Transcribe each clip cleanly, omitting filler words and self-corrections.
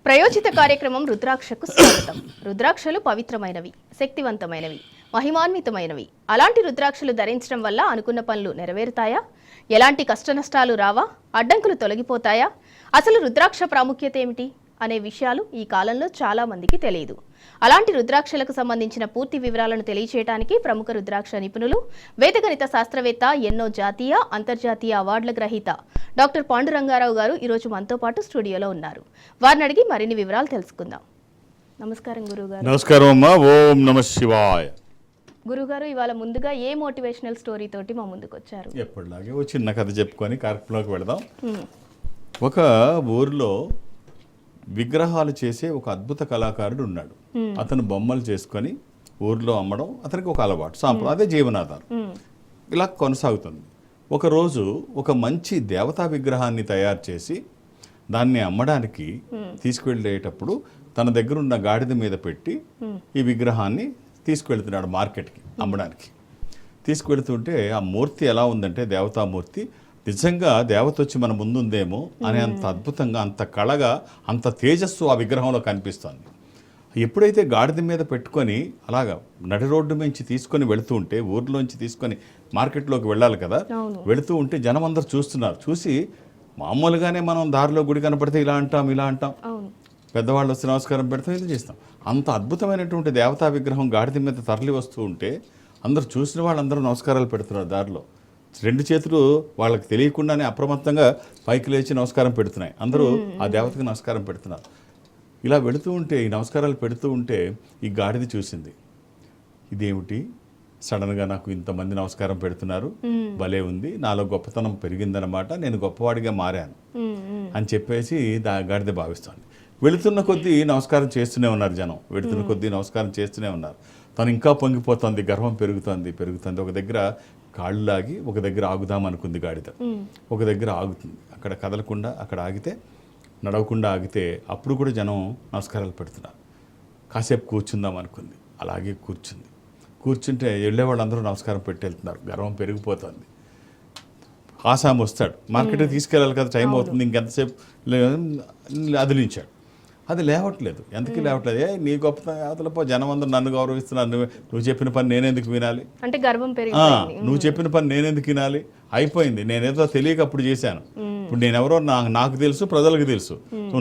ప్రయోజిత కార్యక్రమం రుద్రాక్షకు స్వాగతం. రుద్రాక్షలు పవిత్రమైనవి, శక్తివంతమైనవి, మహిమాన్వితమైనవి. అలాంటి రుద్రాక్షలు ధరించడం వల్ల అనుకున్న పనులు నెరవేరుతాయా? ఎలాంటి కష్టనష్టాలు రావా? అడ్డంకులు తొలగిపోతాయా? అసలు రుద్రాక్ష ప్రాముఖ్యత ఏమిటి అనే విషయాలు ఈ కాలంలో చాలా మందికి తెలియదు. అలాంటి రుద్రాక్షలకు సంబంధించిన పూర్తి వివరాలను తెలియచేయడానికి ప్రముఖ రుద్రాక్ష నిపుణులు, వేదగణిత శాస్త్రవేత్త, ఎన్నో జాతీయ అంతర్జాతీయ అవార్డుల గ్రహీత డాక్టర్ పాండురంగారావు గారు ఈరోజు మనతో పాటు స్టూడియోలో ఉన్నారు. వారిని అడిగి మరిన్ని వివరాలు తెలుసుకుందాం. నమస్కారం గురువుగారు. నమస్కారం అమ్మా. ఓం నమః శివాయ. గురుగారు, ఇవాళ ముందుగా ఏ మోటివేషనల్ స్టోరీ తోటి మా ముందుకు వచ్చారు? ఎప్పటిలాగే ఓ చిన్న కథ చెప్పుకొని కార్యక్రమంలోకి వెళదాం. ఒక ఊరిలో విగ్రహాలు చేసే ఒక అద్భుత కళాకారుడు ఉన్నాడు. అతను బొమ్మలు చేసుకొని ఊర్లో అమ్మడం అతనికి ఒక అలవాటు, సాంప్రదాయం, అదే జీవనాధారం. ఇలా కొనసాగుతుంది. ఒకరోజు ఒక మంచి దేవతా విగ్రహాన్ని తయారు చేసి దాన్ని అమ్మడానికి తీసుకువెళ్ళేటప్పుడు తన దగ్గర ఉన్న గాడిద మీద పెట్టి ఈ విగ్రహాన్ని తీసుకువెళ్తున్నాడు మార్కెట్కి అమ్మడానికి. తీసుకువెళ్తుంటే ఆ మూర్తి ఎలా ఉందంటే, దేవతామూర్తి నిజంగా దేవత వచ్చి మన ముందుందేమో అనే అంత అద్భుతంగా, అంత కళగా, అంత తేజస్సు ఆ విగ్రహంలో కనిపిస్తుంది. ఎప్పుడైతే గాడిద మీద పెట్టుకొని అలాగా నడి రోడ్డు నుంచి తీసుకొని వెళుతూ ఉంటే, ఊర్లోంచి తీసుకొని మార్కెట్లోకి వెళ్ళాలి కదా, వెళుతూ ఉంటే జనం అందరు చూస్తున్నారు. చూసి మామూలుగానే మనం దారిలో గుడి కనపడితే ఇలా అంటాం, ఇలా అంటాం, పెద్దవాళ్ళు వచ్చి నమస్కారం పెడతాం, ఇది చేస్తాం. అంత అద్భుతమైనటువంటి దేవతా విగ్రహం గాడిద మీద తరలి వస్తూ ఉంటే అందరూ చూసిన వాళ్ళందరూ నమస్కారాలు పెడుతున్నారు. దారిలో రెండు చేతులు వాళ్ళకి తెలియకుండానే అప్రమత్తంగా పైకి లేచి నమస్కారం పెడుతున్నాయి. అందరూ ఆ దేవతకి నమస్కారం పెడుతున్నారు. ఇలా వెళుతూ ఉంటే, ఈ నమస్కారాలు పెడుతూ ఉంటే ఈ గాడిద చూసింది, ఇదేమిటి సడన్గా నాకు ఇంతమంది నమస్కారం పెడుతున్నారు, భలే ఉంది, నాలో గొప్పతనం పెరిగిందనమాట, నేను గొప్పవాడిగా మారాను అని చెప్పేసి గాడిద భావిస్తోంది. వెళుతున్న కొద్దీ నమస్కారం చేస్తూనే ఉన్నారు జనం, వెళుతున్న కొద్దీ నమస్కారం చేస్తూనే ఉన్నారు. తను ఇంకా పొంగిపోతుంది, గర్వం పెరుగుతుంది. ఒక దగ్గర కాళ్ళు లాగి ఒక దగ్గర ఆగుదాం అనుకుంది గాడిద. ఒక దగ్గర ఆగుతుంది, అక్కడ కదలకుండా అక్కడ ఆగితే, నడవకుండా ఆగితే అప్పుడు కూడా జనం నమస్కారాలు పెడుతున్నారు. కాసేపు కూర్చుందాం అనుకుంది, అలాగే కూర్చుంటే వెళ్ళే వాళ్ళందరూ నమస్కారం పెట్టి వెళ్తున్నారు. గర్వం పెరిగిపోతుంది. ఆసాం వస్తాడు, మార్కెట్కి తీసుకెళ్ళాలి కదా, టైం అవుతుంది, ఇంకెంతసేపు అదిలించాడు. అది లేవట్లేదు. ఎందుకు లేవట్లేదు? నీ గొప్పతనం, జనం అందరూ నన్ను గౌరవిస్తున్నారు, నువ్వు చెప్పిన పని నేనెందుకు వినాలి అంటే గర్వం నువ్వు చెప్పిన పని నేనెందుకు వినాలి? అయిపోయింది, నేనేదో తెలియక అప్పుడు చేశాను, ఇప్పుడు నేనెవరో నాకు తెలుసు, ప్రజలకు తెలుసు,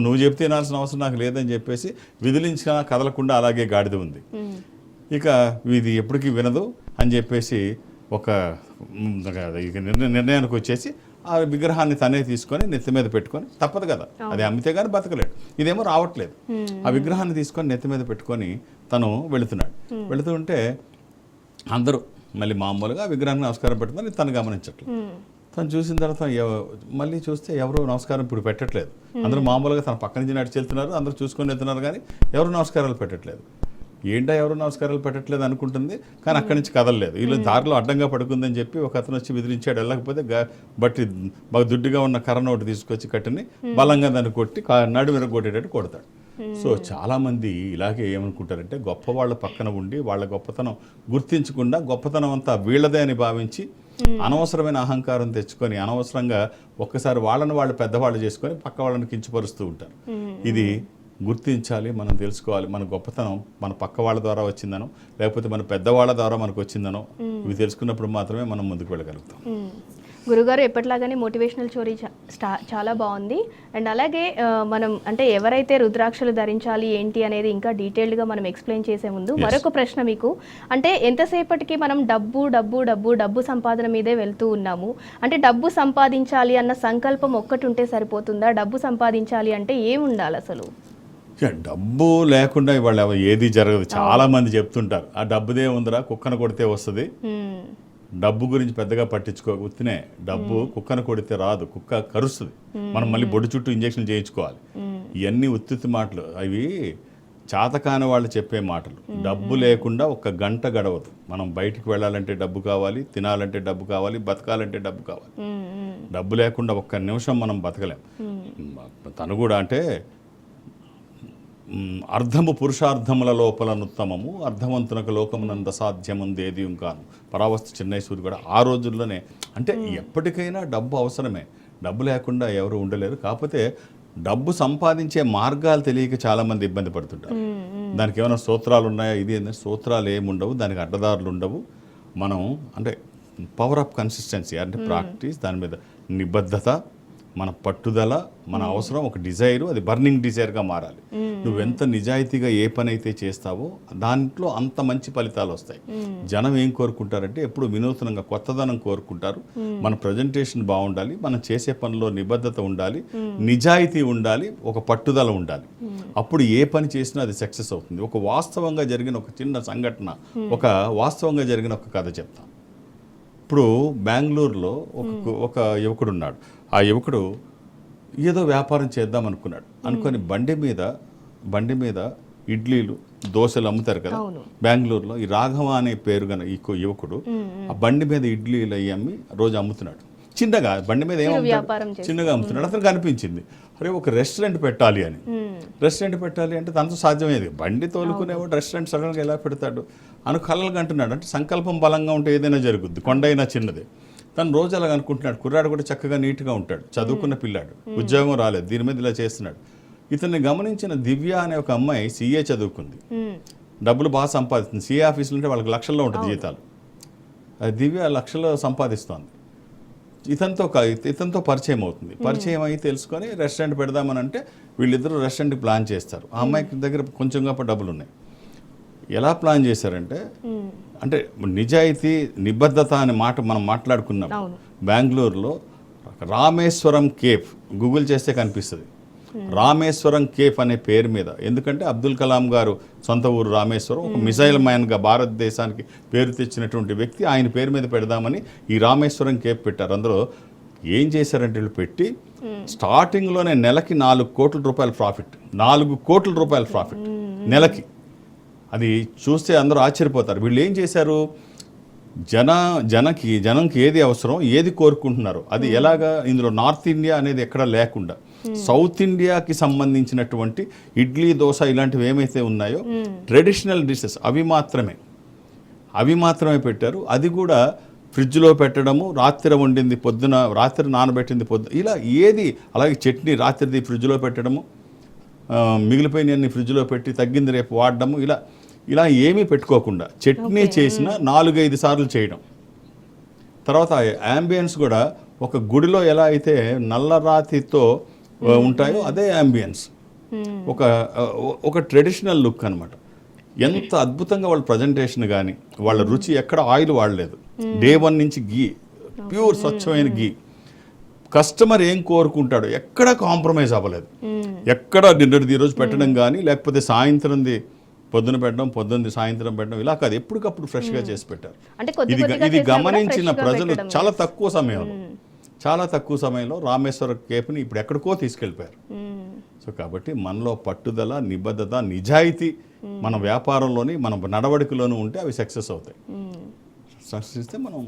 నువ్వు చెప్తే వినాల్సిన అవసరం నాకు లేదని చెప్పేసి విదిలించిన కదలకుండా అలాగే గాడిద ఉంది. ఇక ఇది ఎప్పటికీ వినదు అని చెప్పేసి ఒక నిర్ణయానికి వచ్చేసి ఆ విగ్రహాన్ని తనే తీసుకొని నెత్తి మీద పెట్టుకొని, తప్పదు కదా, అది అమ్మితే కానీ బతకలేడు, ఇదేమో రావట్లేదు, ఆ విగ్రహాన్ని తీసుకొని నెత్తి మీద పెట్టుకొని తను వెళుతున్నాడు. వెళుతూ ఉంటే అందరూ మళ్ళీ మామూలుగా విగ్రహానికి నమస్కారం పెడుతున్నారు, తను గమనించట్లేదు. తను చూసిన తర్వాత మళ్ళీ చూస్తే ఎవరు నమస్కారం ఇప్పుడు పెట్టట్లేదు. అందరూ మామూలుగా తన పక్క నుంచి నడిచి వెళ్తున్నారు, అందరూ చూసుకొని వెళ్తున్నారు, కానీ ఎవరు నమస్కారాలు పెట్టట్లేదు. ఏంటో ఎవరు నమస్కారాలు పెట్టట్లేదు అనుకుంటుంది, కానీ అక్కడి నుంచి కదలలేదు. వీళ్ళు దారిలో అడ్డంగా పడుకుందని చెప్పి ఒక అతను వచ్చి బెదిరించాడు. వెళ్ళకపోతే బట్టి బాగా దుడ్డుగా ఉన్న కర్ర నోటు తీసుకొచ్చి కట్టిని బలంగా దాన్ని కొట్టి నడు విరగొట్టేటట్టు కొడతాడు. సో చాలామంది ఇలాగే ఏమనుకుంటారంటే, గొప్ప వాళ్ళ పక్కన ఉండి వాళ్ళ గొప్పతనం గుర్తించకుండా గొప్పతనం అంతా వీళ్ళదే అని భావించి అనవసరమైన అహంకారం తెచ్చుకొని అనవసరంగా ఒక్కసారి వాళ్ళని వాళ్ళు పెద్దవాళ్ళు చేసుకొని పక్క వాళ్ళని కించపరుస్తూ ఉంటారు. ఇది గుర్తించాలి, మనం తెలుసుకోవాలి, మన గొప్పతనం మన పక్క వాళ్ళ ద్వారా వచ్చిందనో లేకపోతే మన పెద్దవాళ్ళ ద్వారా మనకు వచ్చిందనో ఇవి తెలుసుకున్నప్పుడు మాత్రమే మనం ముందుకు వెళ్ళగలుగుతాం. గురుగారు, ఎప్పటిలాగానే మోటివేషనల్ స్టోరీ చాలా బాగుంది. అండ్ అలాగే మనం అంటే ఎవరైతే రుద్రాక్షలు ధరించాలి ఏంటి అనేది ఇంకా డీటెయిల్డ్గా మనం ఎక్స్ప్లెయిన్ చేసే ముందు మరొక ప్రశ్న మీకు, అంటే ఎంతసేపటికి మనం డబ్బు డబ్బు డబ్బు డబ్బు సంపాదన మీదే వెళ్తూ ఉన్నాము. అంటే డబ్బు సంపాదించాలి అన్న సంకల్పం ఒక్కటి ఉంటే సరిపోతుందా? డబ్బు సంపాదించాలి అంటే ఏముండాలి అసలు? డబ్బు లేకుండా ఇవాళ ఏది జరగదు. చాలా మంది చెప్తుంటారు, ఆ డబ్బుదే ఉందిరా, కుక్కను కొడితే వస్తుంది, డబ్బు గురించి పెద్దగా పట్టించుకోవచ్చునే, డబ్బు కుక్కను కొడితే రాదు, కుక్క కరుస్తుంది, మనం మళ్ళీ బొడ్డు చుట్టూ ఇంజక్షన్ చేయించుకోవాలి. ఇవన్నీ ఉత్తుత్తి మాటలు, అవి చాతకాని వాళ్ళు చెప్పే మాటలు. డబ్బు లేకుండా ఒక గంట గడవదు. మనం బయటికి వెళ్ళాలంటే డబ్బు కావాలి, తినాలంటే డబ్బు కావాలి, బతకాలంటే డబ్బు కావాలి. డబ్బు లేకుండా ఒక్క నిమిషం మనం బతకలేం. తను కూడా అంటే అర్ధము పురుషార్థముల లోపలనుత్తమము, అర్ధవంతునకు లోకమునంద సాధ్యముందేది కాను. పరావస్తు చెన్నైసూరి కూడా ఆ రోజుల్లోనే. అంటే ఎప్పటికైనా డబ్బు అవసరమే, డబ్బు లేకుండా ఎవరు ఉండలేరు. కాకపోతే డబ్బు సంపాదించే మార్గాలు తెలియక చాలామంది ఇబ్బంది పడుతుంటారు. దానికి ఏమైనా సూత్రాలు ఉన్నాయా? ఇది ఏంటంటే సూత్రాలు ఏముండవు, దానికి అడ్డదారులు ఉండవు. మనం అంటే పవర్ ఆఫ్ కన్సిస్టెన్సీ అంటే ప్రాక్టీస్, దాని మీద నిబద్ధత, మన పట్టుదల, మన అవసరం, ఒక డిజైరు, అది బర్నింగ్ డిజైర్గా మారాలి. నువ్వెంత నిజాయితీగా ఏ పని అయితే చేస్తావో దాంట్లో అంత మంచి ఫలితాలు వస్తాయి. జనం ఏం కోరుకుంటారంటే ఎప్పుడు వినూత్నంగా కొత్తదనం కోరుకుంటారు. మన ప్రజెంటేషన్ బాగుండాలి, మనం చేసే పనిలో నిబద్ధత ఉండాలి, నిజాయితీ ఉండాలి, ఒక పట్టుదల ఉండాలి. అప్పుడు ఏ పని చేసినా అది సక్సెస్ అవుతుంది. ఒక వాస్తవంగా జరిగిన ఒక చిన్న సంఘటన, ఒక వాస్తవంగా జరిగిన ఒక కథ చెప్తాను. ఇప్పుడు బెంగళూరులో ఒక యువకుడు ఉన్నాడు. ఆ యువకుడు ఏదో వ్యాపారం చేద్దాం అనుకున్నాడు. అనుకొని బండి మీద ఇడ్లీలు, దోశలు అమ్ముతారు కదా బెంగళూరులో. ఈ రాఘవ అనే పేరు గల ఈ యువకుడు ఆ బండి మీద ఇడ్లీలు అవి అమ్మి రోజు అమ్ముతున్నాడు. చిన్నగా బండి మీద చిన్నగా అమ్ముతున్నాడు. అతను కనిపించింది, అరే ఒక రెస్టారెంట్ పెట్టాలి అని. రెస్టారెంట్ పెట్టాలి అంటే తనతో సాధ్యమయ్యేది. బండి తోలుకునేవాడు రెస్టారెంట్ సడన్గా ఎలా పెడతాడు అని కలలుగా అంటున్నాడు. అంటే సంకల్పం బలంగా ఉంటే ఏదైనా జరుగుద్ది, కొండ అయినా చిన్నదే. తను రోజు అలా అనుకుంటున్నాడు. కుర్రాడు కూడా చక్కగా నీట్గా ఉంటాడు, చదువుకున్న పిల్లాడు, ఉద్యోగం రాలేదు, దీని మీద ఇలా చేస్తున్నాడు. ఇతన్ని గమనించిన దివ్య అనే ఒక అమ్మాయి CA చదువుకుంది, డబ్బులు బాగా సంపాదిస్తుంది. CA ఆఫీసులు ఉంటే వాళ్ళకి లక్షల్లో ఉంటుంది జీతాలు. అది దివ్య లక్షల్లో సంపాదిస్తోంది. ఇతనితో పరిచయం అవుతుంది. పరిచయం అయ్యి తెలుసుకొని రెస్టారెంట్ పెడదామని అంటే వీళ్ళిద్దరూ రెస్టారెంట్ ప్లాన్ చేస్తారు. ఆ అమ్మాయికి దగ్గర కొంచెం గొప్ప డబ్బులు ఉన్నాయి. ఎలా ప్లాన్ చేశారంటే, అంటే నిజాయితీ, నిబద్ధత అనే మాట మనం మాట్లాడుకున్నాం. బెంగళూరులో రామేశ్వరం కేఫ్ గూగుల్ చేస్తే కనిపిస్తుంది. రామేశ్వరం కేఫ్ అనే పేరు మీద, ఎందుకంటే అబ్దుల్ కలాం గారు సొంత ఊరు రామేశ్వరం, ఒక మిసైల్ మ్యాన్గా భారతదేశానికి పేరు తెచ్చినటువంటి వ్యక్తి, ఆయన పేరు మీద పెడదామని ఈ రామేశ్వరం కేఫ్ పెట్టారు. అందులో ఏం చేశారంటే వీళ్ళు పెట్టి స్టార్టింగ్లోనే నెలకి 4 కోట్ల రూపాయల ప్రాఫిట్, 4 కోట్ల రూపాయల ప్రాఫిట్ నెలకి. అది చూస్తే అందరూ ఆశ్చర్యపోతారు. వీళ్ళు ఏం చేశారు, జనంకి ఏది అవసరం, ఏది కోరుకుంటున్నారు, అది ఎలాగా, ఇందులో నార్త్ ఇండియా అనేది ఎక్కడ లేకుండా సౌత్ ఇండియాకి సంబంధించినటువంటి ఇడ్లీ, దోశ ఇలాంటివి ఏమైతే ఉన్నాయో ట్రెడిషనల్ డిషెస్ అవి మాత్రమే పెట్టారు. అది కూడా ఫ్రిడ్జ్లో పెట్టడము, రాత్రి వండింది పొద్దున, రాత్రి నానబెట్టింది పొద్దున, ఇలా ఏది, అలాగే చట్నీ రాత్రిది ఫ్రిడ్జ్లో పెట్టడము, మిగిలిపోయినవన్నీ ఫ్రిడ్జ్లో పెట్టి తగ్గింది రేపు వాడడము, ఇలా ఏమీ పెట్టుకోకుండా చట్నీ చేసిన 4-5 సార్లు చేయడం. తర్వాత యాంబియన్స్ కూడా ఒక గుడిలో ఎలా అయితే నల్లరాతితో ఉంటాయో అదే యాంబియన్స్, ఒక ట్రెడిషనల్ లుక్ అనమాట. ఎంత అద్భుతంగా వాళ్ళ ప్రజెంటేషన్ కానీ, వాళ్ళ రుచి, ఎక్కడ ఆయిల్ వాడలేదు, డే 1 నుంచి గీ, ప్యూర్ స్వచ్ఛమైన గీ. కస్టమర్ ఏం కోరుకుంటాడో ఎక్కడ కాంప్రమైజ్ అవ్వలేదు. ఎక్కడ డిన్నర్ది ఈరోజు పెట్టడం కానీ, లేకపోతే సాయంత్రంది పొద్దున పెట్టడం, పొద్దున్నది సాయంత్రం పెట్టడం, ఇలా కాదు, ఎప్పటికప్పుడు ఫ్రెష్గా చేసి పెట్టారు. ఇది గమనించిన ప్రజలు చాలా తక్కువ సమయంలో రామేశ్వర కేఫ్ని ఇప్పుడు ఎక్కడికో తీసుకెళ్ళిపోయారు. సో కాబట్టి మనలో పట్టుదల, నిబద్ధత, నిజాయితీ మన వ్యాపారంలోని, మన నడవడికలోనూ ఉంటే అవి సక్సెస్ అవుతాయి. సక్సెస్ ఇస్తే మనం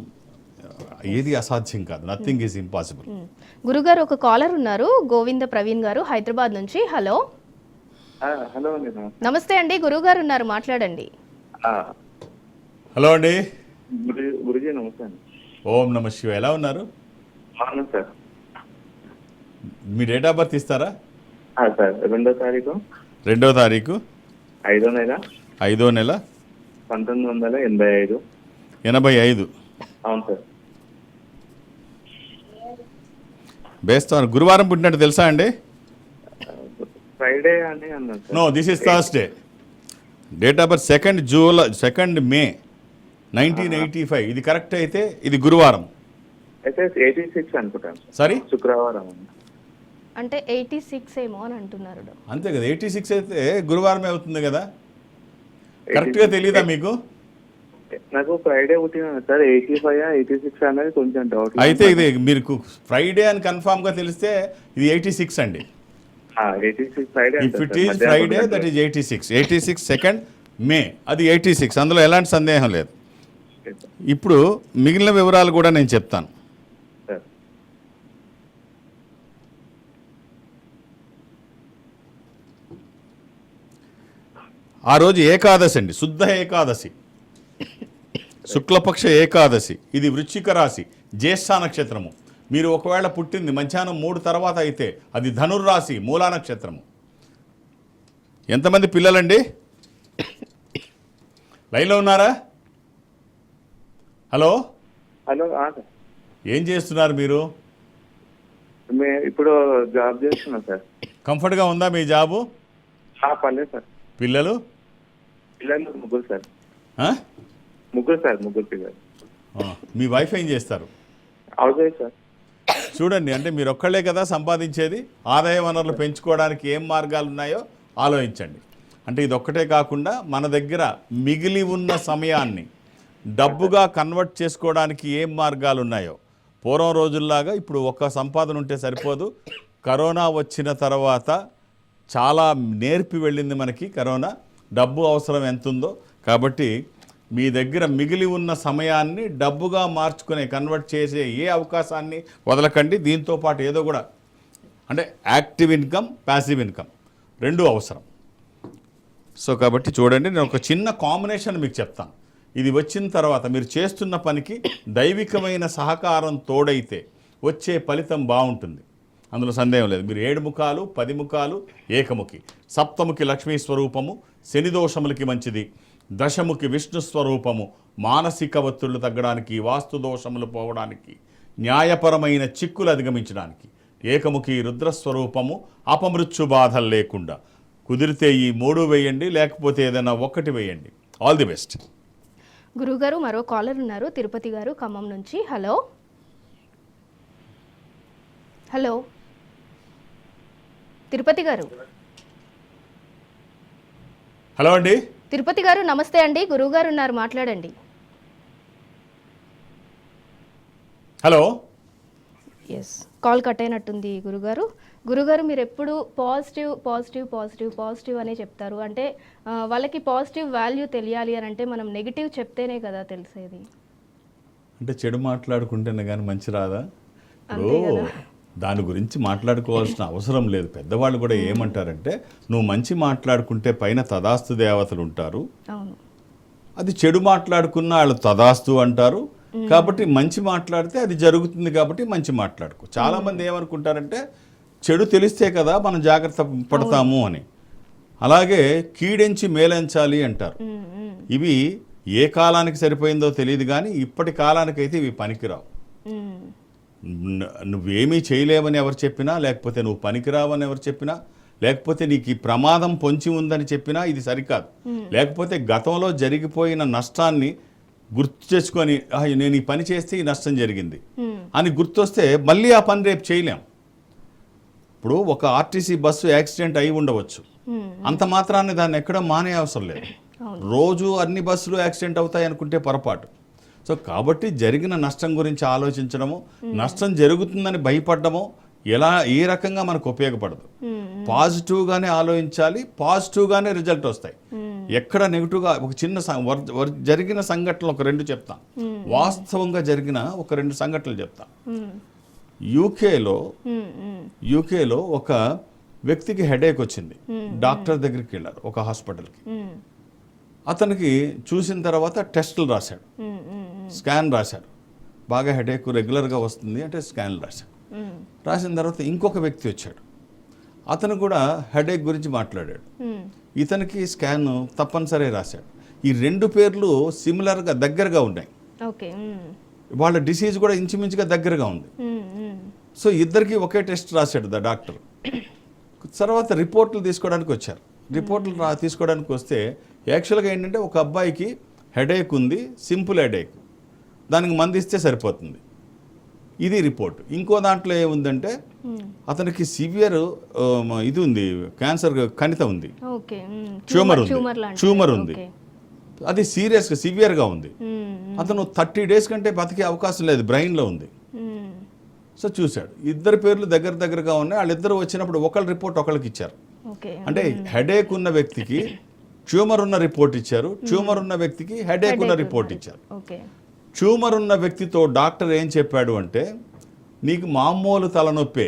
ఏది అసాధ్యం కాదు, నథింగ్ ఈజ్ ఇంపాసిబుల్. గురుగారు ఒక కాలర్ ఉన్నారు, గోవింద ప్రవీణ్ గారు, హైదరాబాద్ నుంచి. హలో. హలో అండి. నమస్తే అండి, గురువు గారు ఉన్నారు, మాట్లాడండి. హలో అండి. గురుజీ నమస్తే అండి. ఓం నమ శివ. ఎలా ఉన్నారు sir? Me date of birth ఇస్తారా? సార్ 2వ తారీఖు 5వ నెల 1985. 85. అవును సార్. బేస్తాను. గురువారం పుట్టినట్టు తెలుసా అండి? ఫ్రైడే అని అన్నారు sir. No, this is Thursday. Date of birth 2 May 1985. ఇది కరెక్ట్ అయితే ఇది గురువారం. అయితే 86 అనుకుంటాను. సారీ, శుక్రవారం. అంటే 86 ఏమో అని అంటున్నారు. అంతే కదా, 86 అయితే గురువారమే అవుతుంది కదా. కరెక్ట్గా తెలియదా మీకు? నాకు ఫ్రైడే పుట్టిన సార్. 85, 86 అనేది కొంచెం డౌట్. అయితే ఇది మీరు ఫ్రైడే అని కన్ఫామ్ గా తెలిస్తే ఇది 86 అండి. 86 Friday. If it is Friday that is 86 2 మే, అది 86, అందులో ఎలాంటి సందేహం లేదు. ఇప్పుడు మిగిలిన వివరాలు కూడా నేను చెప్తాను. ఆ రోజు ఏకాదశి అండి, శుద్ధ ఏకాదశి, శుక్లపక్ష ఏకాదశి. ఇది వృశ్చిక రాశి, జ్యేష్ఠ నక్షత్రము. మీరు ఒకవేళ పుట్టింది మధ్యాహ్నం 3 తర్వాత అయితే అది ధనుర్రాశి, మూలా నక్షత్రము. ఎంతమంది పిల్లలండి? లైన్లో ఉన్నారా? హలో, హలో సార్, ఏం చేస్తున్నారు మీరు? ఇప్పుడు జాబ్ చేస్తున్నా సార్. కంఫర్ట్గా ఉందా మీ జాబు? పర్లేదు సార్. పిల్లలు? పిల్లలు ముగ్గురు సార్. ఆ? ముగ్గురు పిల్లలు. మీ వైఫ్ ఏం చేస్తారు? House wife sir. చూడండి, అంటే మీరు ఒక్కళ్ళే కదా సంపాదించేది. ఆదాయ వనరులు పెంచుకోవడానికి ఏం మార్గాలు ఉన్నాయో ఆలోచించండి. అంటే ఇది ఒక్కటే కాకుండా మన దగ్గర మిగిలి ఉన్న సమయాన్ని డబ్బుగా కన్వర్ట్ చేసుకోవడానికి ఏం మార్గాలు ఉన్నాయో. పూర్వం రోజుల్లాగా ఇప్పుడు ఒక్క సంపాదన ఉంటే సరిపోదు. కరోనా వచ్చిన తర్వాత చాలా నేర్పి వెళ్ళింది మనకి కరోనా. డబ్బు అవసరం ఎంత ఉందో. కాబట్టి మీ దగ్గర మిగిలి ఉన్న సమయాన్ని డబ్బుగా మార్చుకునే, కన్వర్ట్ చేసే ఏ అవకాశాన్ని వదలకండి. దీంతో పాటు ఏదో కూడా అంటే యాక్టివ్ ఇన్కమ్, ప్యాసివ్ ఇన్కమ్ రెండూ అవసరం. సో కాబట్టి చూడండి, నేను ఒక చిన్న కాంబినేషన్ మీకు చెప్తాను. ఇది వచ్చిన తర్వాత మీరు చేస్తున్న పనికి దైవికమైన సహకారం తోడైతే వచ్చే ఫలితం బాగుంటుంది, అందులో సందేహం లేదు. మీరు 7 ముఖాలు, 10 ముఖాలు, ఏకముఖి, సప్తముఖి లక్ష్మీ స్వరూపము, శని దోషములకి మంచిది, దశముఖి విష్ణు స్వరూపము, మానసిక ఒత్తిళ్లు తగ్గడానికి, వాస్తు దోషములు పోవడానికి, న్యాయపరమైన చిక్కులు అధిగమించడానికి. ఏకముఖి రుద్రస్వరూపము, అపమృత్యు బాధలు లేకుండా. కుదిరితే ఈ 3 వేయండి, లేకపోతే ఏదైనా ఒకటి వేయండి. All the best. గురుగారు, మరో కాలర్ ఉన్నారు, తిరుపతి గారు ఖమ్మం నుంచి. హలో హలో తిరుపతి గారు. హలో అండి. తిరుపతి గారు నమస్తే అండి, గురువుగారు ఉన్నారు, మాట్లాడండి. హలో. ఎస్, కాల్ కట్ అయినట్టుంది గురుగారు. గురుగారు, మీరు ఎప్పుడు పాజిటివ్ పాజిటివ్ పాజిటివ్ పాజిటివ్ అనే చెప్తారు. అంటే వాళ్ళకి పాజిటివ్ వాల్యూ తెలియాలి అని అంటే మనం నెగిటివ్ చెప్తేనే కదా తెలిసేది. అంటే చెడు మాట్లాడుకుంటేనే కానీ మంచి రాదా? ఇప్పుడు దాని గురించి మాట్లాడుకోవాల్సిన అవసరం లేదు. పెద్దవాళ్ళు కూడా ఏమంటారంటే, నువ్వు మంచి మాట్లాడుకుంటే పైన తదాస్తు దేవతలు ఉంటారు, అది చెడు మాట్లాడుకున్న వాళ్ళు తదాస్తు అంటారు. కాబట్టి మంచి మాట్లాడితే అది జరుగుతుంది, కాబట్టి మంచి మాట్లాడుకో. చాలామంది ఏమనుకుంటారంటే, చెడు తెలిస్తే కదా మనం జాగ్రత్త పడతాము అని. అలాగే కీడెంచి మేలెంచాలి అంటారు. ఇవి ఏ కాలానికి సరిపోయిందో తెలియదు, కానీ ఇప్పటి కాలానికైతే ఇవి పనికిరావు. నువ్వేమీ చేయలేవని ఎవరు చెప్పినా, లేకపోతే నువ్వు పనికిరావని ఎవరు చెప్పినా, లేకపోతే నీకు ఈ ప్రమాదం పొంచి ఉందని చెప్పినా ఇది సరికాదు. లేకపోతే గతంలో జరిగిపోయిన నష్టాన్ని గుర్తు చేసుకొని, నేను ఈ పని చేస్తే ఈ నష్టం జరిగింది అని గుర్తొస్తే మళ్ళీ ఆ పని రేపు చేయలేం. ఇప్పుడు ఒక ఆర్టీసీ బస్సు యాక్సిడెంట్ అయి ఉండవచ్చు, అంత మాత్రాన్ని దాన్ని ఎక్కడ మానే అవసరం లేదు. రోజు అన్ని బస్సులు యాక్సిడెంట్ అవుతాయి అనుకుంటే పొరపాటు. సో కాబట్టి జరిగిన నష్టం గురించి ఆలోచించడము, నష్టం జరుగుతుందని భయపడము ఏ రకంగా మనకు ఉపయోగపడదు. పాజిటివ్గానే ఆలోచించాలి, పాజిటివ్గానే రిజల్ట్ వస్తాయి. ఎక్కడ నెగిటివ్గా ఒక చిన్న జరిగిన సంఘటనలు ఒక 2 చెప్తాను. వాస్తవంగా జరిగిన ఒక 2 సంఘటనలు చెప్తాను. యూకేలో ఒక వ్యక్తికి హెడేక్ వచ్చింది. డాక్టర్ దగ్గరికి వెళ్ళారు, ఒక హాస్పిటల్కి. అతనికి చూసిన తర్వాత టెస్టులు రాశాడు, స్కాన్ రాశాడు. బాగా హెడేక్ రెగ్యులర్గా వస్తుంది అంటే స్కాన్ రాశాడు. రాసిన తర్వాత ఇంకొక వ్యక్తి వచ్చాడు, అతను కూడా హెడేక్ గురించి మాట్లాడాడు. ఇతనికి స్కాన్ తప్పనిసరి రాశాడు. ఈ 2 పేర్లు సిమిలర్గా దగ్గరగా ఉన్నాయి. వాళ్ళ డిసీజ్ కూడా ఇంచుమించుగా దగ్గరగా ఉంది. సో ఇద్దరికి ఒకే టెస్ట్ రాశాడు డాక్టర్. తర్వాత రిపోర్ట్లు తీసుకోవడానికి వచ్చారు. రిపోర్ట్లు తీసుకోవడానికి వస్తే యాక్చువల్గా ఏంటంటే, ఒక అబ్బాయికి హెడేక్ ఉంది, సింపుల్ హెడేక్, దానికి మందు ఇస్తే సరిపోతుంది, ఇది రిపోర్ట్. ఇంకో దాంట్లో ఏముందంటే, అతనికి సివియర్ ఇది ఉంది, క్యాన్సర్ కణిత ఉంది, ట్యూమర్ ఉంది, అది సివియర్గా ఉంది. అతను 30 days కంటే బతికే అవకాశం లేదు, బ్రెయిన్లో ఉంది. సో చూశాడు, 2 పేర్లు దగ్గరగా ఉన్నాయి. వాళ్ళిద్దరు వచ్చినప్పుడు ఒకళ్ళ రిపోర్ట్ ఒకళ్ళకి ఇచ్చారు. అంటే హెడేక్ ఉన్న వ్యక్తికి ట్యూమర్ ఉన్న రిపోర్ట్ ఇచ్చారు, ట్యూమర్ ఉన్న వ్యక్తికి హెడేక్ ఉన్న రిపోర్ట్ ఇచ్చారు. ట్యూమర్ ఉన్న వ్యక్తితో డాక్టర్ ఏం చెప్పాడు అంటే, నీకు మామూలు తలనొప్పే,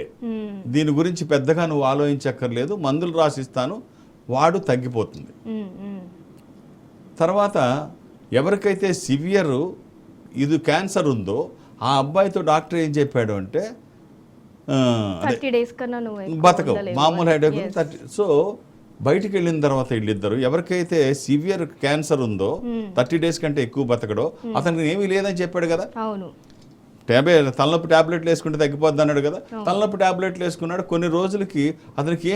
దీని గురించి పెద్దగా నువ్వు ఆలోచించక్కర్లేదు, మందులు రాసిస్తాను, వాడు తగ్గిపోతుంది. తర్వాత ఎవరికైతే సివియర్ ఇది క్యాన్సర్ ఉందో ఆ అబ్బాయితో డాక్టర్ ఏం చెప్పాడు అంటే అదే 30 days కన్నా నువ్వు ఎక్కువ బతకవు ఉండలేవు మామూలు అని. హెడేక్. సో బయటికి వెళ్ళిన తర్వాత వీళ్ళిద్దరు ఎవరికైతే సివియర్ క్యాన్సర్ ఉందో 30 days కంటే ఎక్కువ బతకడో అతనికి ఏమీ లేదని చెప్పాడు కదా. అవును. తలనొప్పి టాబ్లెట్లు వేసుకుంటే తగ్గిపోద్ది అన్నాడు కదా. తలనొప్పి టాబ్లెట్లు వేసుకున్నాడు, కొన్ని రోజులకి అతనికి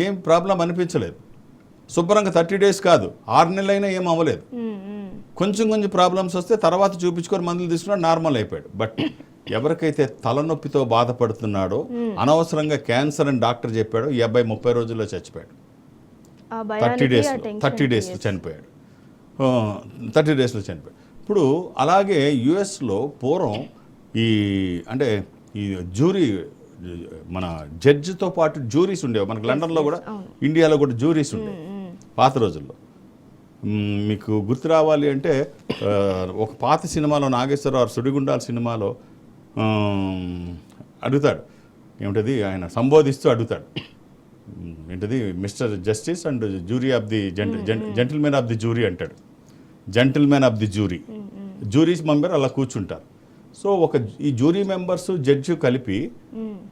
ఏం ప్రాబ్లం అనిపించలేదు. శుభ్రంగా 30 days కాదు 6 నెలలైనా ఏం అవ్వలేదు. కొంచెం ప్రాబ్లమ్స్ వస్తే తర్వాత చూపించుకొని మందులు తీసుకున్నాడు, నార్మల్ అయిపోయాడు. బట్ ఎవరికైతే తలనొప్పితో బాధపడుతున్నాడో అనవసరంగా క్యాన్సర్ అని డాక్టర్ చెప్పాడో ఈ అబ్బాయి 30 రోజుల్లో చచ్చిపోయాడు. ఆ 30 భయానికి డేస్లో చనిపోయాడు. 30 daysలో చనిపోయాడు. ఇప్పుడు అలాగే యుఎస్లో పూర్వం అంటే ఈ జ్యూరీ మన జడ్జితో పాటు జ్యూరీస్ ఉండేవి. మనకు లండన్లో కూడా ఇండియాలో కూడా జ్యూరీస్ ఉండేవి పాత రోజుల్లో. మీకు గుర్తు రావాలి అంటే ఒక పాత సినిమాలో నాగేశ్వరరావు సుడిగుండాల సినిమాలో అడుగుతాడు ఏమిటది, ఆయన సంబోధిస్తూ అడుగుతాడు ఏంటది, mister justice and jury of the gentlemen of the jury అంటాడు. Gentlemen of the jury, jury's member అలా కూర్చుంటారు. సో ఈ జ్యూరీ మెంబర్స్ జడ్జి కలిపి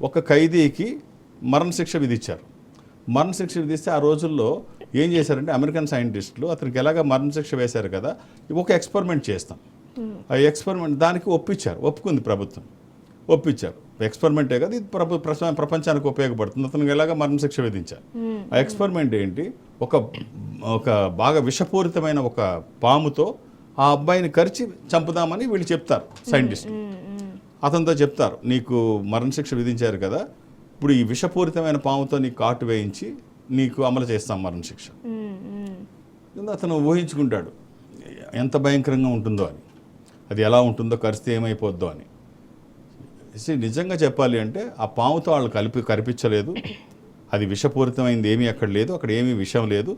ఒక ఖైదీకి మరణశిక్ష విధించారు. మరణశిక్ష విధిస్తే ఆ రోజుల్లో ఏం చేశారంటే అమెరికన్ సైంటిస్టులు అతనికి ఎలాగ మరణశిక్ష వేశారు కదా, ఒక ఎక్స్పెరిమెంట్ చేస్తాం. ఆ ఎక్స్పెరిమెంట్ దానికి ఒప్పుకుంది ప్రభుత్వం, ఒప్పించారు. ఎక్స్పెరిమెంటే కదా ఇది, ప్రపంచానికి ఉపయోగపడుతుంది. అతనికి ఎలాగ మరణశిక్ష విధించారు. ఆ ఎక్స్పెరిమెంట్ ఏంటి, ఒక బాగా విషపూరితమైన ఒక పాముతో ఆ అబ్బాయిని కరిచి చంపుదామని వీళ్ళు చెప్తారు సైంటిస్టులు. అతనితో చెప్తారు, నీకు మరణశిక్ష విధించారు కదా, ఇప్పుడు ఈ విషపూరితమైన పాముతో నీకు కాటు వేయించి నీకు అమలు చేస్తాం మరణశిక్ష. అతను ఊహించుకుంటాడు ఎంత భయంకరంగా ఉంటుందో అని, అది ఎలా ఉంటుందో, కరిస్తే ఏమైపోద్దో అని. నిజంగా చెప్పాలి అంటే ఆ పాముతో వాళ్ళు కరిపించలేదు, అది విషపూరితమైంది ఏమీ అక్కడ లేదు, అక్కడ ఏమీ విషం లేదు.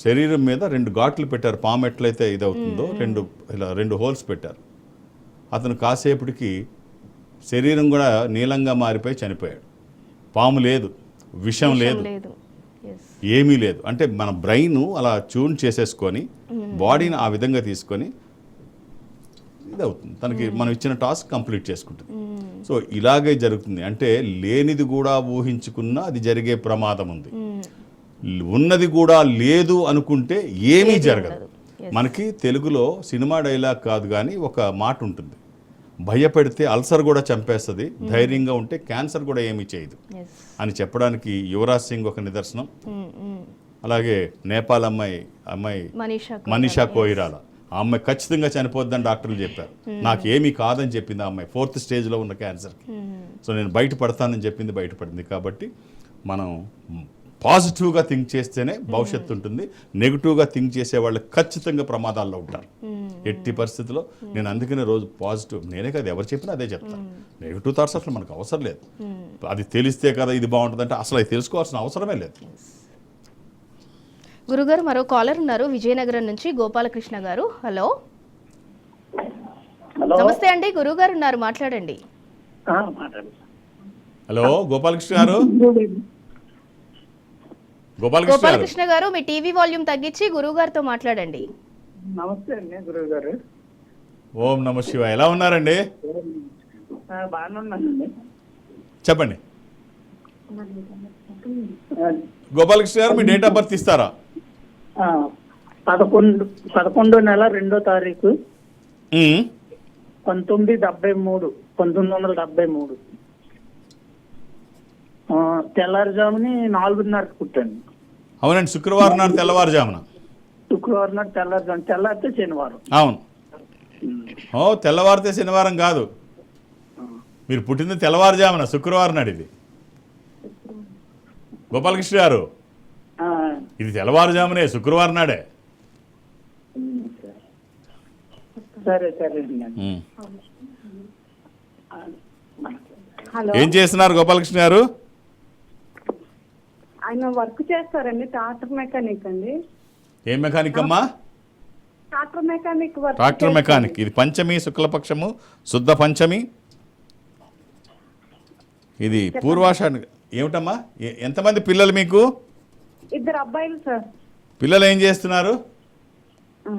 శరీరం మీద 2 ఘాట్లు పెట్టారు, పాము ఎట్లయితే ఇదవుతుందో 2 హోల్స్ పెట్టారు. అతను కాసేపటికి శరీరం కూడా నీలంగా మారిపోయి చనిపోయాడు. పాము లేదు, విషం లేదు, ఏమీ లేదు. అంటే మన బ్రెయిన్ అలా ట్యూన్ చేసేసుకొని బాడీని ఆ విధంగా తీసుకొని ఇదవుతుంది, తనకి మనం ఇచ్చిన టాస్క్ కంప్లీట్ చేసుకుంటుంది. సో ఇలాగే జరుగుతుంది. అంటే లేనిది కూడా ఊహించుకున్నా అది జరిగే ప్రమాదం ఉంది, ఉన్నది కూడా లేదు అనుకుంటే ఏమీ జరగదు. మనకి తెలుగులో సినిమా డైలాగ్ కాదు కానీ ఒక మాట ఉంటుంది, భయపెడితే అల్సర్ కూడా చంపేస్తుంది, ధైర్యంగా ఉంటే క్యాన్సర్ కూడా ఏమీ చేయదు అని చెప్పడానికి యువరాజ్ సింగ్ ఒక నిదర్శనం. అలాగే నేపాల్ అమ్మాయి మనీషా కోయిరాల, ఆ అమ్మాయి ఖచ్చితంగా చనిపోద్దని డాక్టర్లు చెప్పారు. నాకు ఏమీ కాదని చెప్పింది ఆ అమ్మాయి, 4th స్టేజ్లో ఉన్న క్యాన్సర్కి. సో నేను బయటపడతానని చెప్పింది, బయటపడింది. కాబట్టి మనం పాజిటివ్గా థింక్ చేస్తేనే భవిష్యత్తు ఉంటుంది. నెగిటివ్గా థింక్ చేసే వాళ్ళు ఖచ్చితంగా ప్రమాదాల్లో ఉంటారు ఎట్టి పరిస్థితుల్లో. నేను అందుకనే రోజు పాజిటివ్, నేనే కదా ఎవరు చెప్పినా అదే చెప్తాను. నెగిటివ్ థాట్స్ అసలు మనకు అవసరం లేదు. అది తెలిస్తే కదా ఇది బాగుంటుంది అంటే అసలు అది తెలుసుకోవాల్సిన అవసరమే లేదు. గురుగారు మరో కాలర్ ఉన్నారు విజయనగరం నుంచి, గోపాలకృష్ణ గారు. హలో, నమస్తే అండి, గురుగారు ఉన్నారు, మాట్లాడండి. హలో గోపాలకృష్ణ గారు. గోపాలకృష్ణ గారు మీ టీవీ వాల్యూమ్ తగ్గించి గురువు గారితో మాట్లాడండి. నమస్తే అండి గురువు గారు. ఓం నమ శివ. ఎలా ఉన్నారండి? బాగున్నానండి. చెప్పండి గోపాలకృష్ణ గారు, మీ డేట్ ఆఫ్ బర్త్ ఇస్తారా? 11 నెల 2వ తారీఖు 1973. తెల్లారుజాముని 4:30కి పుట్టాను. అవునండి, శుక్రవారం నాడు తెల్లవారుజామున. శుక్రవారం నాడు తెల్లారుజాము, తెల్లారితే శనివారం. అవును. తెల్లవారితే శనివారం కాదు, మీరు పుట్టింది తెల్లవారుజామున శుక్రవారం నాడు. ఇది గోపాలకృష్ణ గారు, ఇది తెల్లవారుజామునే శుక్రవారం నాడే. సరే. ఏం చేస్తున్నారు గోపాలకృష్ణ గారు? ఆయన వర్క్ చేస్తారండి, ట్రాక్టర్ మెకానిక్ అండి. ఏం మెకానిక్ అమ్మా? Tractor mechanic work. Tractor mechanic. ఇది పంచమి, శుక్లపక్షము, శుద్ధ పంచమి. ఇది పూర్వాషాఢ. ఏమిటమ్మా, ఎంతమంది పిల్లలు మీకు? 2 అబ్బాయిలు సార్. పిల్లలు ఏం చేస్తున్నారు?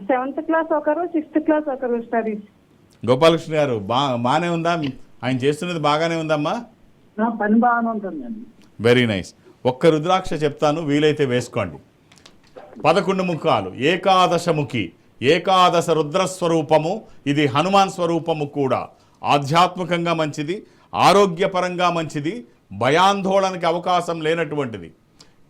7th క్లాస్ ఒకరు, 6th క్లాస్ ఒకరు స్టడీస్. గోపాలకృష్ణ గారు బాగానే ఉందా? ఆయన చేస్తున్నది బాగానే ఉందమ్మా? నా పని బాగానే ఉంటుందండి. Very nice. ఒక్క రుద్రాక్ష చెప్తాను, వీలైతే వేసుకోండి. 11 ముఖాలు, ఏకాదశముఖి, ఏకాదశ రుద్రస్వరూపము. ఇది హనుమాన్ స్వరూపము కూడా. ఆధ్యాత్మికంగా మంచిది, ఆరోగ్యపరంగా మంచిది, భయాందోళనకి అవకాశం లేనటువంటిది.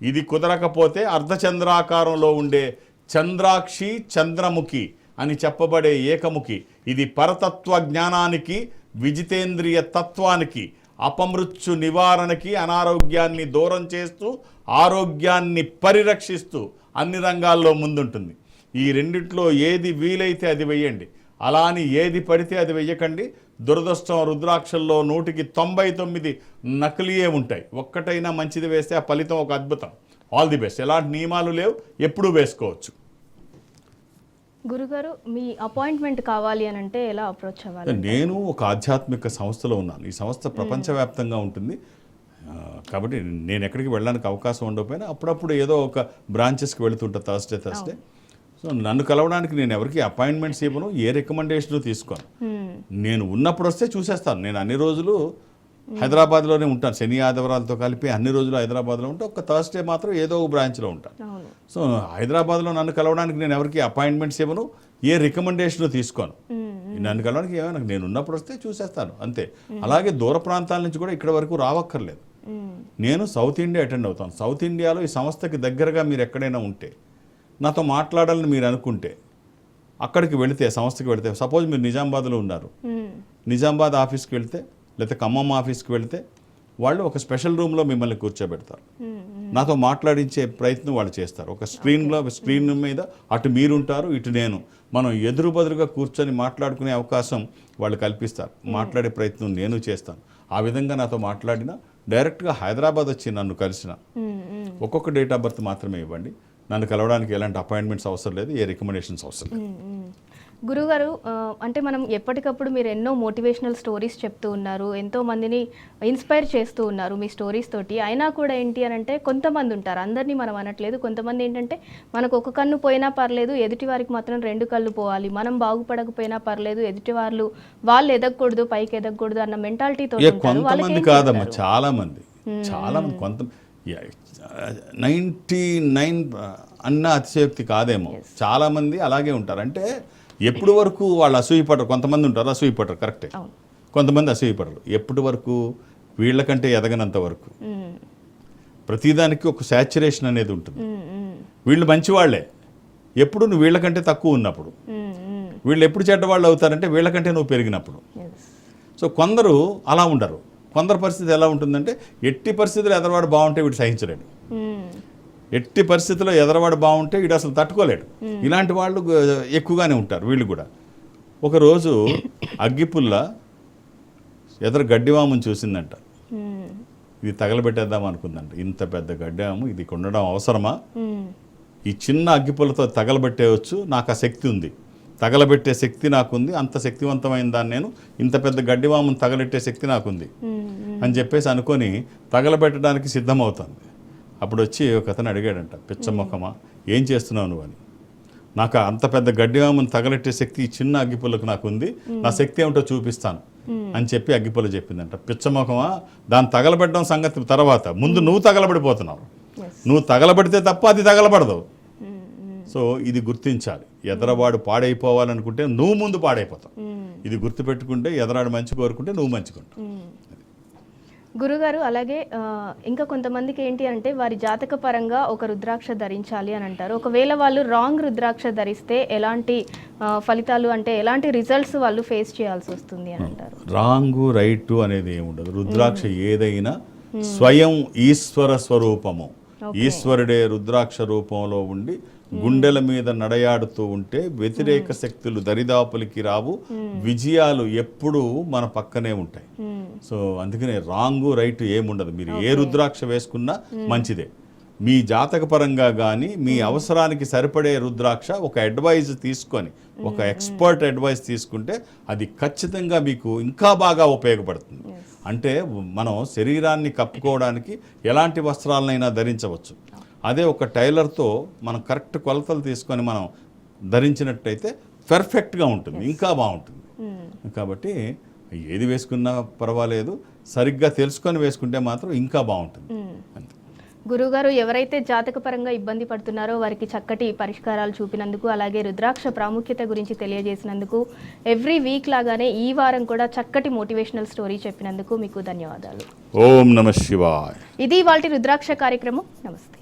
ఇది కుదరకపోతే అర్ధచంద్రాకారంలో ఉండే చంద్రాక్షి, చంద్రముఖి అని చెప్పబడే ఏకముఖి. ఇది పరతత్వ జ్ఞానానికి, విజితేంద్రియ తత్వానికి, అపమృత్యు నివారణకి, అనారోగ్యాన్ని దూరం చేస్తూ ఆరోగ్యాన్ని పరిరక్షిస్తూ అన్ని రంగాల్లో ముందుంటుంది. ఈ రెండిట్లో ఏది వీలైతే అది వెయ్యండి. అలా అని ఏది పడితే అది వెయ్యకండి. దురదృష్టం, రుద్రాక్షల్లో 100కి 99 నకిలీయే ఉంటాయి. ఒక్కటైనా మంచిది వేస్తే ఆ ఫలితం ఒక అద్భుతం. All the best. ఎలాంటి నియమాలు లేవు, ఎప్పుడూ వేసుకోవచ్చు. గురుగారు, మీ అపాయింట్మెంట్ కావాలి అని అంటే ఎలా అప్రోచ్ అవ్వాలి? నేను ఒక ఆధ్యాత్మిక సంస్థలో ఉన్నాను. ఈ సంస్థ ప్రపంచవ్యాప్తంగా ఉంటుంది. కాబట్టి నేను ఎక్కడికి వెళ్ళడానికి అవకాశం ఉండకపోయినా అప్పుడప్పుడు ఏదో ఒక బ్రాంచెస్కి వెళుతుంటా థర్స్డే. సో నన్ను కలవడానికి నేను ఎవరికి అపాయింట్మెంట్స్ ఇవ్వను, ఏ రికమెండేషన్ తీసుకోను. నేను ఉన్నప్పుడు వస్తే చూసేస్తాను. నేను అన్ని రోజులు హైదరాబాద్లోనే ఉంటాను. శని ఆదివారాలతో కలిపి అన్ని రోజులు హైదరాబాద్లో ఉంటాను. ఒక థర్స్డే మాత్రం ఏదో ఒక బ్రాంచ్లో ఉంటాను. సో హైదరాబాద్లో నన్ను కలవడానికి నేను ఎవరికి అపాయింట్మెంట్స్ ఇవ్వను, ఏ రికమెండేషన్ తీసుకోను. నన్ను కలవడానికి ఏమైనా నేను ఉన్నప్పుడు వస్తే చూసేస్తాను అంతే. అలాగే దూర ప్రాంతాల నుంచి కూడా ఇక్కడ వరకు రావక్కర్లేదు. నేను సౌత్ ఇండియా అటెండ్ అవుతాను. సౌత్ ఇండియాలో ఈ సంస్థకి దగ్గరగా మీరు ఎక్కడైనా ఉంటే, నాతో మాట్లాడాలని మీరు అనుకుంటే అక్కడికి వెళితే, సంస్థకి వెళితే, సపోజ్ మీరు నిజామాబాద్లో ఉన్నారు, నిజామాబాద్ ఆఫీస్కి వెళ్తే లేకపోతే ఖమ్మం ఆఫీస్కి వెళ్తే వాళ్ళు ఒక స్పెషల్ రూమ్లో మిమ్మల్ని కూర్చోబెడతారు. నాతో మాట్లాడించే ప్రయత్నం వాళ్ళు చేస్తారు. ఒక స్క్రీన్ మీద అటు మీరుంటారు, ఇటు నేను. మనం ఎదురు బదురుగా కూర్చొని మాట్లాడుకునే అవకాశం వాళ్ళు కల్పిస్తారు. మాట్లాడే ప్రయత్నం నేను చేస్తాను. ఆ విధంగా నాతో మాట్లాడినా, డైరెక్ట్గా హైదరాబాద్ వచ్చి నన్ను కలిసిన, ఒక్కొక్క డేట్ ఆఫ్ బర్త్ మాత్రమే ఇవ్వండి. నన్ను కలవడానికి ఎలాంటి అపాయింట్మెంట్స్ అవసరం లేదు, ఏ రికమెండేషన్స్ అవసరం లేదు. గురుగారు, అంటే మనం ఎప్పటికప్పుడు మీరు ఎన్నో మోటివేషనల్ స్టోరీస్ చెప్తూ ఉన్నారు, ఎంతో మందిని ఇన్స్పైర్ చేస్తూ ఉన్నారు మీ స్టోరీస్ తోటి. అయినా కూడా ఏంటి అని అంటే కొంతమంది ఉంటారు, అందరినీ మనం అనట్లేదు, కొంతమంది ఏంటంటే మనకు ఒక కన్ను పోయినా పర్లేదు, ఎదుటి వారికి మాత్రం 2 కళ్ళు పోవాలి, మనం బాగుపడకపోయినా పర్లేదు, ఎదుటి వాళ్ళు ఎదగకూడదు, పైకి ఎదగకూడదు అన్న మెంటాలిటీతో కొంతమంది కాదమ్మా, చాలా మంది కొంత 99 అన్న అతిశయోక్తి కాదేమో, చాలా మంది అలాగే ఉంటారు. అంటే ఎప్పుడు వరకు వాళ్ళు అసూయపడరు. కొంతమంది ఉంటారు అసూయపడరు, కరెక్టే. కొంతమంది అసూయపడరు. ఎప్పటి వరకు? వీళ్ళకంటే ఎదగనంత వరకు. ప్రతిదానికి ఒక శాచురేషన్ అనేది ఉంటుంది. వీళ్ళు మంచివాళ్లే ఎప్పుడు నువ్వు వీళ్ళకంటే తక్కువ ఉన్నప్పుడు. వీళ్ళు ఎప్పుడు చెడ్డవాళ్ళు అవుతారంటే వీళ్ళకంటే నువ్వు పెరిగినప్పుడు. సో కొందరు అలా ఉండరు. కొందరు పరిస్థితి ఎలా ఉంటుందంటే, ఎట్టి పరిస్థితుల్లో ఎదరవాడు బాగుంటే వీడు సహించలేడు. ఎట్టి పరిస్థితుల్లో ఎదరవాడు బాగుంటే వీడు అసలు తట్టుకోలేడు. ఇలాంటి వాళ్ళు ఎక్కువగానే ఉంటారు. వీళ్ళు కూడా ఒకరోజు అగ్గిపుల్ల ఎదర గడ్డివాముని చూసిందంట. ఇది తగలబెట్టేద్దాం అనుకుందంట. ఇంత పెద్ద గడ్డివాము, ఇది ఉండడం అవసరమా? ఈ చిన్న అగ్గిపుల్లతో తగలబెట్టేయచ్చు, నాకు ఆ శక్తి ఉంది, తగలబెట్టే శక్తి నాకుంది, అంత శక్తివంతమైన దాన్ని నేను, ఇంత పెద్ద గడ్డివామును తగలెట్టే శక్తి నాకుంది అని చెప్పేసి అనుకొని తగలబెట్టడానికి సిద్ధమవుతుంది. అప్పుడు వచ్చి ఒక అతను అడిగాడంట, పిచ్చమొఖమా ఏం చేస్తున్నావు నువ్వు అని. నాకు అంత పెద్ద గడ్డివామును తగలెట్టే శక్తి ఈ చిన్న అగ్గిపుల్లకు నాకుంది, నా శక్తి ఏమిటో చూపిస్తాను అని చెప్పి అగ్గిపుల్ల చెప్పిందంట. పిచ్చమొఖమా, దాన్ని తగలబెట్టడం సంగతి తర్వాత, ముందు నువ్వు తగలబడిపోతున్నావు. నువ్వు తగలబడితే తప్ప అది తగలబడదు. సో ఇది గుర్తించాలి. ఎదరవాడు పాడైపోవాలనుకుంటే నువ్వు ముందు పాడైపోతావు. ఇది గుర్తుపెట్టుకుంటే, ఎదరాడు మంచి కోరుకుంటే నువ్వు మంచిగుంటావు. గురుగారు, అలాగే ఇంకా కొంతమందికి ఏంటి అంటే వారి జాతక పరంగా ఒక రుద్రాక్ష ధరించాలి అని అంటారు. ఒకవేళ వాళ్ళు రాంగ్ రుద్రాక్ష ధరిస్తే ఎలాంటి ఫలితాలు, అంటే ఎలాంటి రిజల్ట్స్ వాళ్ళు ఫేస్ చేయాల్సి వస్తుంది అని అంటారు? రాంగు రైటు అనేది ఏముండదు. రుద్రాక్ష ఏదైనా స్వయం ఈశ్వర స్వరూపము. ఈశ్వరుడే రుద్రాక్ష రూపంలో ఉండి గుండెల మీద నడయాడుతూ ఉంటే వ్యతిరేక శక్తులు దరిదాపులకి రావు. విజయాలు ఎప్పుడూ మన పక్కనే ఉంటాయి. సో అందుకనే రాంగు రైట్ ఏముండదు. మీరు ఏ రుద్రాక్ష వేసుకున్నా మంచిదే. మీ జాతక పరంగా కానీ మీ అవసరానికి సరిపడే రుద్రాక్ష ఒక అడ్వైజ్ తీసుకొని, ఒక ఎక్స్పర్ట్ అడ్వైస్ తీసుకుంటే అది ఖచ్చితంగా మీకు ఇంకా బాగా ఉపయోగపడుతుంది. అంటే మనం శరీరాన్ని కప్పుకోవడానికి ఎలాంటి వస్త్రాలనైనా ధరించవచ్చు. అదే ఒక టైలర్తో మనం కరెక్ట్ కొలతలు తీసుకొని మనం ధరించినట్టయితే పర్ఫెక్ట్గా ఉంటుంది, ఇంకా బాగుంటుంది. కాబట్టి ఏది వేసుకున్నా పర్వాలేదు, సరిగ్గా తెలుసుకొని వేసుకుంటే మాత్రం ఇంకా బాగుంటుంది. అంతే. గురువుగారు, ఎవరైతే జాతకపరంగా ఇబ్బంది పడుతున్నారో వారికి చక్కటి పరిష్కారాలు చూపినందుకు, అలాగే రుద్రాక్ష ప్రాముఖ్యత గురించి తెలియజేసినందుకు, ఎవ్రీ వీక్ లాగానే ఈ వారం కూడా చక్కటి మోటివేషనల్ స్టోరీ చెప్పినందుకు మీకు ధన్యవాదాలు. ఓం నమః శివాయ. ఇది ఇవాల్టి రుద్రాక్ష కార్యక్రమం. నమస్తే.